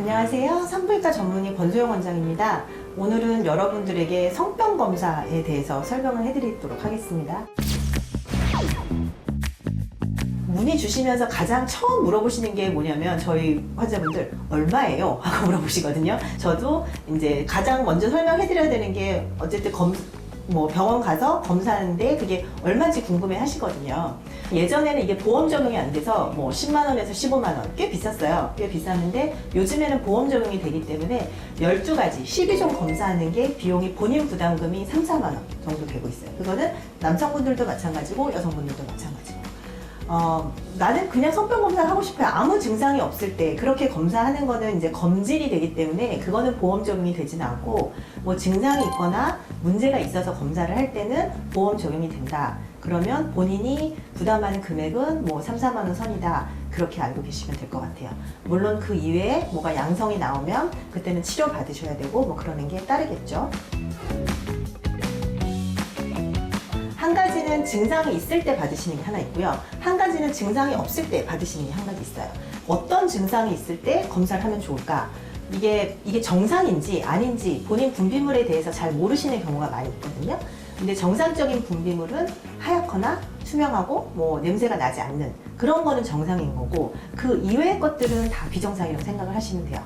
안녕하세요. 산부인과 전문의 권소영 원장입니다. 오늘은 여러분들에게 성병 검사에 대해서 설명을 해드리도록 하겠습니다. 문의 주시면서 가장 처음 물어보시는 게 뭐냐면 저희 환자분들 얼마예요? 하고 물어보시거든요. 저도 이제 가장 먼저 설명해드려야 되는 게 어쨌든 병원 가서 검사하는데 그게 얼마인지 궁금해 하시거든요. 예전에는 이게 보험 적용이 안 돼서 10만 원에서 15만 원 꽤 비쌌어요. 꽤 비쌌는데 요즘에는 보험 적용이 되기 때문에 12가지 12종 검사하는 게 비용이 본인 부담금이 3, 4만 원 정도 되고 있어요. 그거는 남성분들도 마찬가지고 여성분들도 마찬가지고. 나는 그냥 성병 검사를 하고 싶어요. 아무 증상이 없을 때 그렇게 검사하는 거는 이제 검진이 되기 때문에 그거는 보험 적용이 되지는 않고 증상이 있거나 문제가 있어서 검사를 할 때는 보험 적용이 된다. 그러면 본인이 부담하는 금액은 3, 4만 원 선이다. 그렇게 알고 계시면 될 것 같아요. 물론 그 이외에 뭐가 양성이 나오면 그때는 치료 받으셔야 되고 그러는 게 따르겠죠. 한 가지는 증상이 있을 때 받으시는 게 하나 있고요. 한 가지는 증상이 없을 때 받으시는 게 한 가지 있어요. 어떤 증상이 있을 때 검사를 하면 좋을까? 이게 정상인지 아닌지 본인 분비물에 대해서 잘 모르시는 경우가 많이 있거든요. 근데 정상적인 분비물은 하얗거나 투명하고 냄새가 나지 않는 그런 거는 정상인 거고 그 이외의 것들은 다 비정상이라고 생각을 하시면 돼요.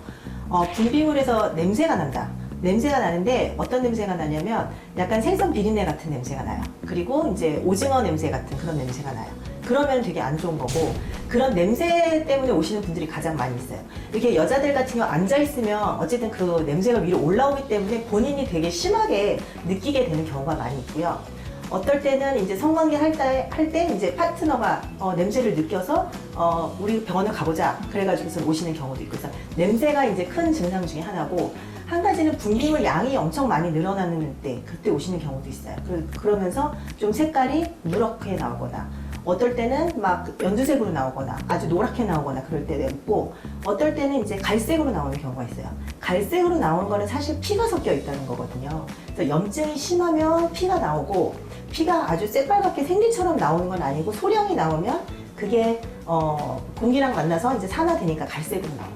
분비물에서 냄새가 난다. 냄새가 나는데 어떤 냄새가 나냐면 약간 생선 비린내 같은 냄새가 나요. 그리고 이제 오징어 냄새 같은 그런 냄새가 나요. 그러면 되게 안 좋은 거고 그런 냄새 때문에 오시는 분들이 가장 많이 있어요. 이렇게 여자들 같은 경우 앉아있으면 어쨌든 그 냄새가 위로 올라오기 때문에 본인이 되게 심하게 느끼게 되는 경우가 많이 있고요. 어떨 때는 이제 성관계 할 때 이제 파트너가 냄새를 느껴서 우리 병원을 가보자 그래가지고서 오시는 경우도 있고 그래서 냄새가 이제 큰 증상 중에 하나고 한 가지는 분비물 양이 엄청 많이 늘어나는 때 그때 오시는 경우도 있어요. 그러면서 좀 색깔이 누렇게 나오거나 어떨 때는 막 연두색으로 나오거나 아주 노랗게 나오거나 그럴 때도 있고 어떨 때는 이제 갈색으로 나오는 경우가 있어요. 갈색으로 나오는 거는 사실 피가 섞여 있다는 거거든요. 그래서 염증이 심하면 피가 나오고 피가 아주 새빨갛게 생리처럼 나오는 건 아니고 소량이 나오면 그게 공기랑 만나서 이제 산화되니까 갈색으로 나옵니다.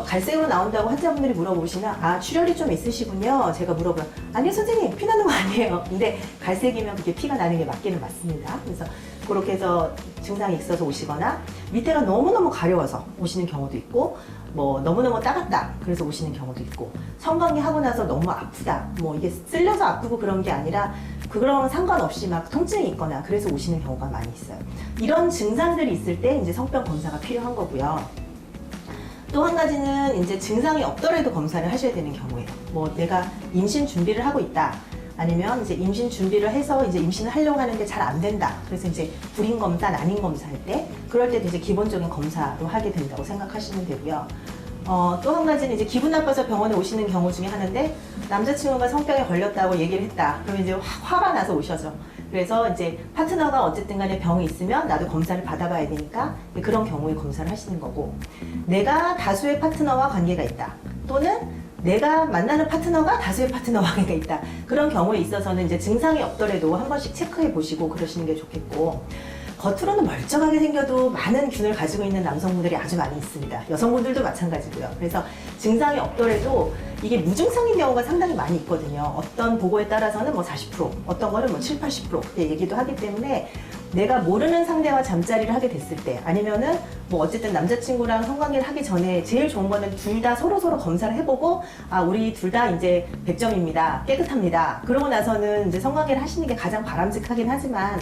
갈색으로 나온다고 환자분들이 물어보시나 출혈이 좀 있으시군요. 제가 물어봐요. 아니요 선생님 피 나는 거 아니에요. 근데 갈색이면 그게 피가 나는 게 맞기는 맞습니다. 그래서 그렇게 해서 증상이 있어서 오시거나 밑에가 너무너무 가려워서 오시는 경우도 있고 너무너무 따갑다 그래서 오시는 경우도 있고 성관계 하고 나서 너무 아프다 이게 쓸려서 아프고 그런 게 아니라 그거랑 상관없이 막 통증이 있거나 그래서 오시는 경우가 많이 있어요. 이런 증상들이 있을 때 이제 성병 검사가 필요한 거고요. 또 한 가지는 이제 증상이 없더라도 검사를 하셔야 되는 경우예요. 내가 임신 준비를 하고 있다. 아니면 이제 임신 준비를 해서 이제 임신을 하려고 하는데 잘 안 된다. 그래서 이제 불임 검사, 난임 검사할 때 그럴 때도 이제 기본적인 검사로 하게 된다고 생각하시면 되고요. 또 한 가지는 이제 기분 나빠서 병원에 오시는 경우 중에 하나인데 남자친구가 성병에 걸렸다고 얘기를 했다. 그러면 이제 화가 나서 오셔죠. 그래서 이제 파트너가 어쨌든 간에 병이 있으면 나도 검사를 받아봐야 되니까 그런 경우에 검사를 하시는 거고 내가 다수의 파트너와 관계가 있다. 또는 내가 만나는 파트너가 다수의 파트너와 관계가 있다. 그런 경우에 있어서는 이제 증상이 없더라도 한 번씩 체크해 보시고 그러시는 게 좋겠고 겉으로는 멀쩡하게 생겨도 많은 균을 가지고 있는 남성분들이 아주 많이 있습니다. 여성분들도 마찬가지고요. 그래서 증상이 없더라도 이게 무증상인 경우가 상당히 많이 있거든요. 어떤 보고에 따라서는 40%, 어떤 거는 7, 80% 얘기도 하기 때문에 내가 모르는 상대와 잠자리를 하게 됐을 때 아니면은 어쨌든 남자친구랑 성관계를 하기 전에 제일 좋은 거는 둘 다 서로서로 검사를 해보고 우리 둘 다 이제 100점입니다. 깨끗합니다. 그러고 나서는 이제 성관계를 하시는 게 가장 바람직하긴 하지만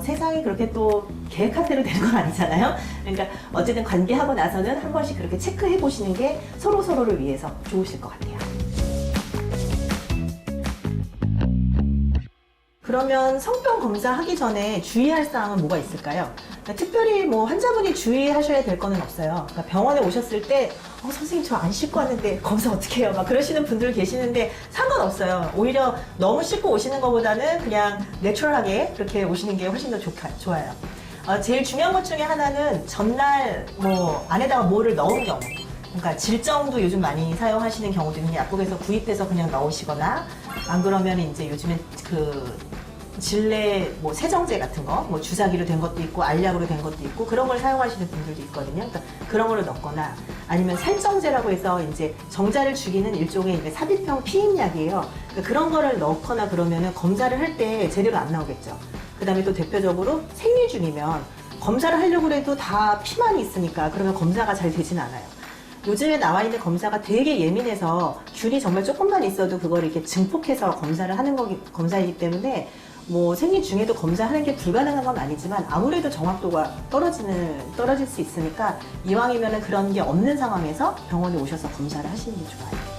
세상이 그렇게 또 계획한 대로 되는 건 아니잖아요. 그러니까 어쨌든 관계하고 나서는 한 번씩 그렇게 체크해 보시는 게 서로서로를 위해서 좋으실 것 같아요. 그러면 성병 검사하기 전에 주의할 사항은 뭐가 있을까요? 그러니까 특별히 환자분이 주의하셔야 될 거는 없어요. 그러니까 병원에 오셨을 때 선생님 저 안 씻고 왔는데 검사 어떻게 해요? 막 그러시는 분들 계시는데 상관없어요. 오히려 너무 씻고 오시는 것보다는 그냥 내추럴하게 그렇게 오시는 게 훨씬 더 좋아요. 제일 중요한 것 중에 하나는 전날 안에다가 뭐를 넣은 경우 그러니까 질정도 요즘 많이 사용하시는 경우도 있는데 약국에서 구입해서 그냥 넣으시거나 안 그러면 이제 요즘엔 질내 뭐 세정제 같은 거, 뭐 주사기로 된 것도 있고 알약으로 된 것도 있고 그런 걸 사용하시는 분들도 있거든요. 그러니까 그런 거를 넣거나 아니면 살정제라고 해서 이제 정자를 죽이는 일종의 이제 삽입형 피임약이에요. 그러니까 그런 거를 넣거나 그러면은 검사를 할 때 제대로 안 나오겠죠. 그다음에 또 대표적으로 생리중이면 검사를 하려고 해도 다 피만 있으니까 그러면 검사가 잘 되진 않아요. 요즘에 나와 있는 검사가 되게 예민해서 균이 정말 조금만 있어도 그걸 이렇게 증폭해서 검사를 하는 검사이기 때문에 뭐 생리 중에도 검사하는 게 불가능한 건 아니지만 아무래도 정확도가 떨어질 수 있으니까 이왕이면은 그런 게 없는 상황에서 병원에 오셔서 검사를 하시는 게 좋아요.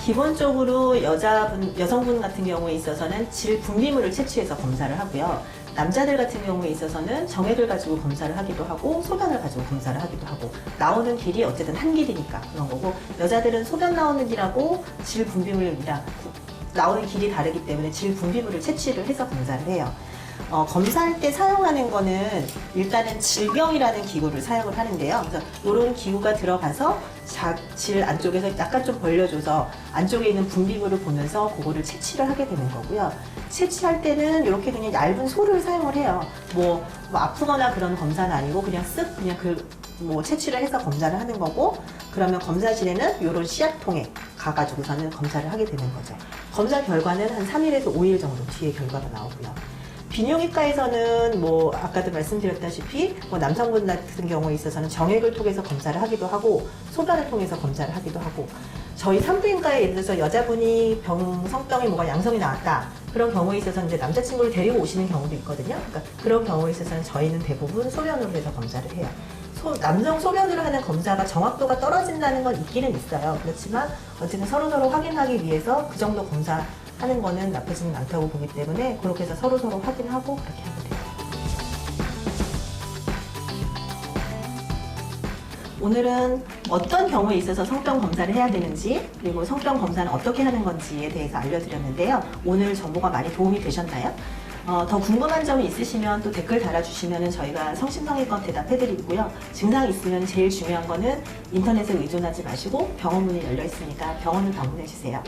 기본적으로 여성분 같은 경우에 있어서는 질 분비물을 채취해서 검사를 하고요. 남자들 같은 경우에 있어서는 정액을 가지고 검사를 하기도 하고 소변을 가지고 검사를 하기도 하고 나오는 길이 어쨌든 한 길이니까 그런 거고 여자들은 소변 나오는 길하고 질 분비물이랑 나오는 길이 다르기 때문에 질 분비물을 채취를 해서 검사를 해요. 검사할 때 사용하는 거는 일단은 질병이라는 기구를 사용을 하는데요. 그래서 이런 기구가 들어가서 질 안쪽에서 약간 좀 벌려줘서 안쪽에 있는 분비물을 보면서 그거를 채취를 하게 되는 거고요. 채취할 때는 이렇게 그냥 얇은 솔을 사용을 해요. 뭐 아프거나 그런 검사는 아니고 그냥 쓱 그냥 뭐 채취를 해서 검사를 하는 거고 그러면 검사실에는 이런 시약통에 가가지고서는 검사를 하게 되는 거죠. 검사 결과는 한 3일에서 5일 정도 뒤에 결과가 나오고요. 비뇨기과에서는 뭐 아까도 말씀드렸다시피 뭐 남성분 같은 경우에 있어서는 정액을 통해서 검사를 하기도 하고 소변을 통해서 검사를 하기도 하고 저희 산부인과에 예를 들어서 여자분이 성병이 뭐가 양성이 나왔다 그런 경우에 있어서는 이제 남자친구를 데리고 오시는 경우도 있거든요. 그러니까 그런 경우에 있어서는 저희는 대부분 소변으로 해서 검사를 해요. 남성 소변으로 하는 검사가 정확도가 떨어진다는 건 있기는 있어요. 그렇지만 어쨌든 서로서로 확인하기 위해서 그 정도 검사하는 거는 나쁘지는 않다고 보기 때문에 그렇게 해서 서로서로 확인하고 그렇게 하면 돼요. 오늘은 어떤 경우에 있어서 성병 검사를 해야 되는지 그리고 성병 검사는 어떻게 하는 건지에 대해서 알려드렸는데요. 오늘 정보가 많이 도움이 되셨나요? 더 궁금한 점이 있으시면 또 댓글 달아주시면 저희가 성심성의껏 대답해드리고요. 증상이 있으면 제일 중요한 거는 인터넷에 의존하지 마시고 병원 문이 열려 있으니까 병원을 방문해주세요.